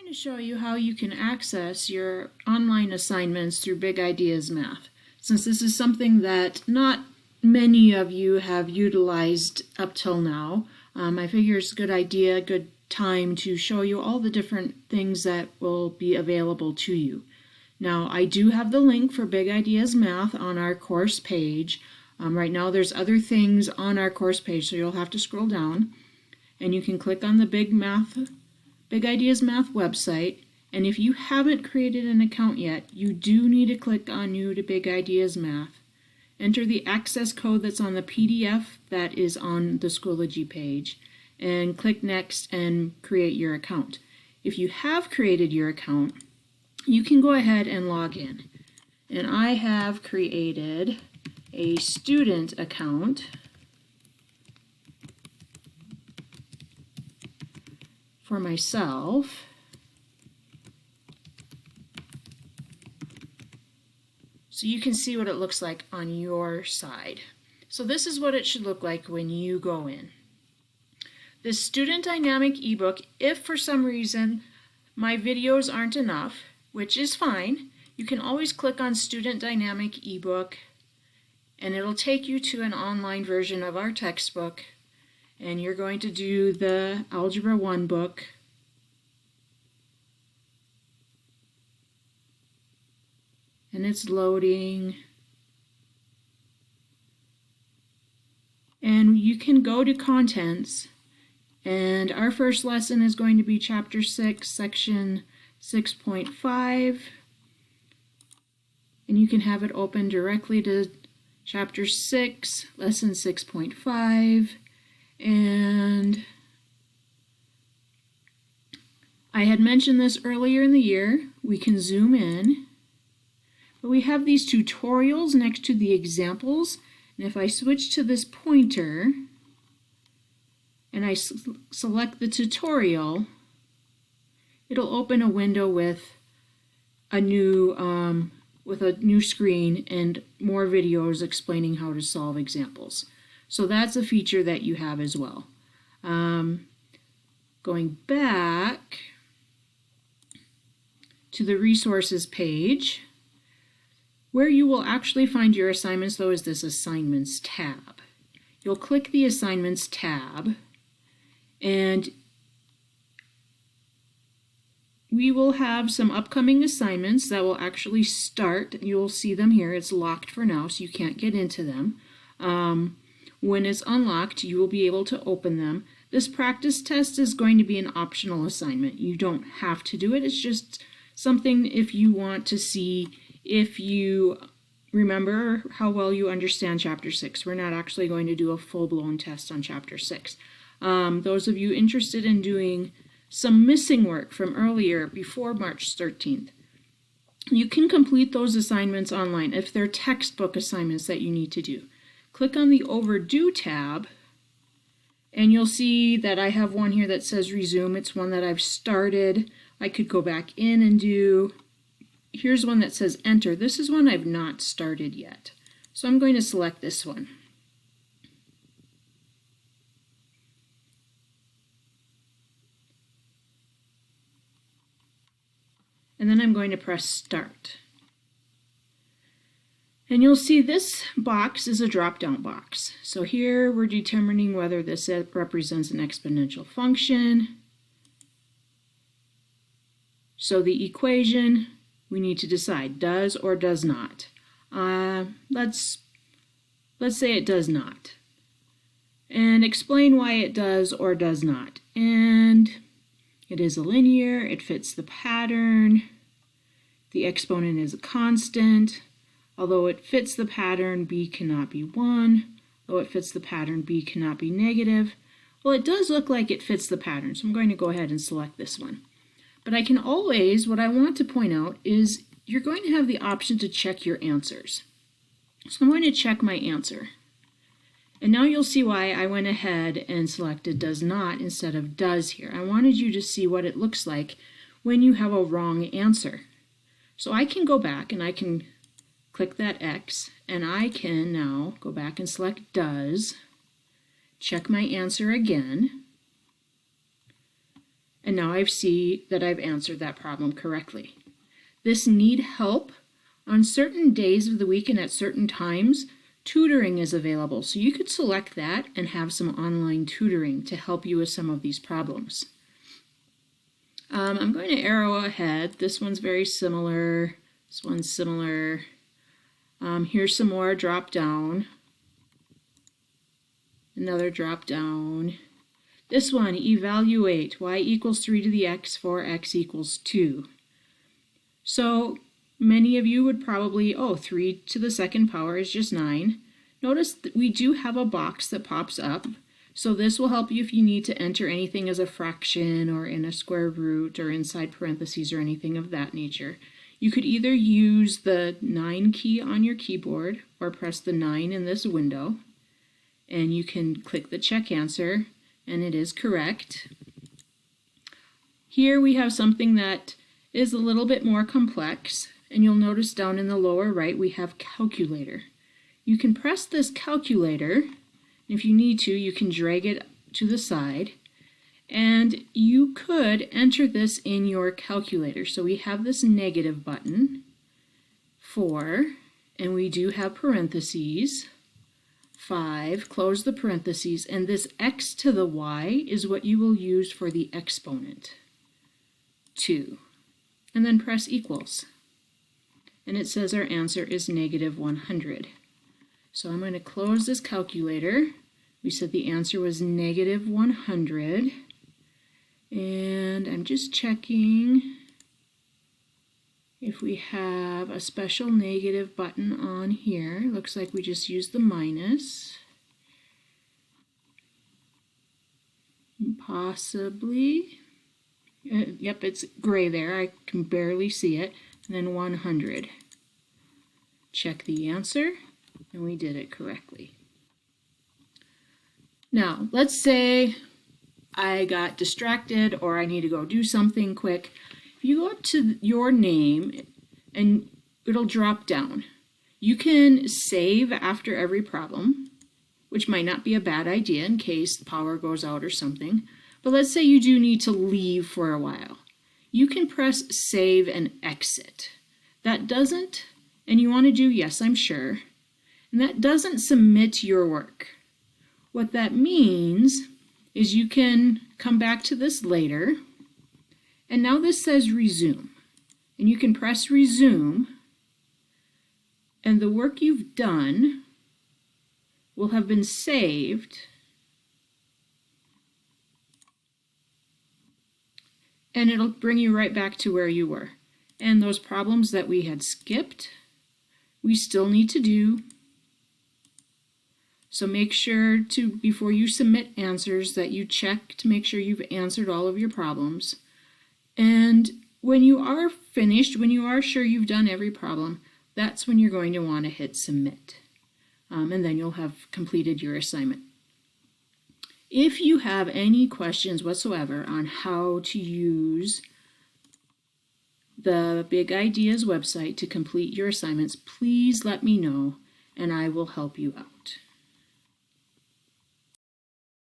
going to show you how you can access your online assignments through Big Ideas Math. Since this is something that not many of you have utilized up till now, I figure it's a good idea, good time to show you all the different things that will be available to you. Now, I do have the link for Big Ideas Math on our course page. Right now there's other things on our course page, so you'll have to scroll down and you can click on the Big Ideas Math website, and if you haven't created an account yet, you do need to click on New to Big Ideas Math. Enter the access code that's on the PDF that is on the Schoology page, and click Next and create your account. If you have created your account, you can go ahead and log in. And I have created a student account for myself. So you can see what it looks like on your side. So this is what it should look like when you go in. This Student Dynamic ebook, if for some reason my videos aren't enough, which is fine, you can always click on Student Dynamic ebook and it'll take you to an online version of our textbook, and you're going to do the Algebra 1 book. And it's loading. And you can go to Contents, and our first lesson is going to be Chapter 6, Section 6.5. And you can have it open directly to Chapter 6, Lesson 6.5. And I had mentioned this earlier in the year. We can zoom in. But we have these tutorials next to the examples. And if I switch to this pointer and I select the tutorial, it'll open a window with a new screen and more videos explaining how to solve examples. So that's a feature that you have as well. Going back to the resources page, where you will actually find your assignments though is this Assignments tab. You'll click the Assignments tab and we will have some upcoming assignments that will actually start. You'll see them here. It's locked for now, so you can't get into them. When it's unlocked, you will be able to open them. This practice test is going to be an optional assignment. You don't have to do it. It's just something if you want to see if you remember how well you understand Chapter 6. We're not actually going to do a full-blown test on Chapter 6. Those of you interested in doing some missing work from earlier before March 13th, you can complete those assignments online if they're textbook assignments that you need to do. Click on the Overdue tab and you'll see that I have one here that says Resume. It's one that I've started. I could go back in and do. Here's one that says Enter. This is one I've not started yet. So I'm going to select this one. And then I'm going to press Start. And you'll see this box is a drop-down box. So here we're determining whether this represents an exponential function. So the equation, we need to decide, does or does not. Let's say it does not. And explain why it does or does not. And it is a linear, it fits the pattern, the exponent is a constant. Although it fits the pattern, b cannot be 1. Though it fits the pattern, b cannot be negative. Well, it does look like it fits the pattern, so I'm going to go ahead and select this one. But I can always, what I want to point out is you're going to have the option to check your answers. So I'm going to check my answer. And now you'll see why I went ahead and selected does not instead of does here. I wanted you to see what it looks like when you have a wrong answer. So I can go back and I can click that X, and I can now go back and select does, check my answer again, And now I see that I've answered that problem correctly. This need help on certain days of the week and at certain times, tutoring is available. So you could select that and have some online tutoring to help you with some of these problems. I'm going to arrow ahead. This one's very similar. This one's similar. Here's some more drop down. Another drop down. This one, evaluate y equals 3 to the x for x equals 2. So many of you would probably, 3 to the second power is just 9. Notice that we do have a box that pops up. So this will help you if you need to enter anything as a fraction or in a square root or inside parentheses or anything of that nature. You could either use the 9 key on your keyboard or press the 9 in this window. And you can click the check answer, and it is correct. Here we have something that is a little bit more complex, and you'll notice down in the lower right we have calculator. You can press this calculator. If you need to, you can drag it to the side, and you could enter this in your calculator. So we have this negative button, 4, and we do have parentheses, 5, close the parentheses, and this x to the y is what you will use for the exponent, 2. And then press equals. And it says our answer is negative 100. So I'm going to close this calculator. We said the answer was negative 100. And I'm just checking if we have a special negative button on here. Looks like we just used the minus. Possibly. Yep, it's gray there. I can barely see it. And then 100. Check the answer, and we did it correctly. Now, let's say I got distracted or I need to go do something quick. If you go up to your name, and it'll drop down. You can save after every problem, which might not be a bad idea in case the power goes out or something. But let's say you do need to leave for a while. You can press save and exit. That doesn't, and you want to do yes, I'm sure, and that doesn't submit your work. What that means is you can come back to this later, and now this says resume. And you can press resume, and the work you've done will have been saved, and it'll bring you right back to where you were. And those problems that we had skipped, we still need to do. So make sure to, before you submit answers, that you check to make sure you've answered all of your problems. And when you are finished, when you are sure you've done every problem, that's when you're going to want to hit submit. And then you'll have completed your assignment. If you have any questions whatsoever on how to use the Big Ideas website to complete your assignments, please let me know and I will help you out.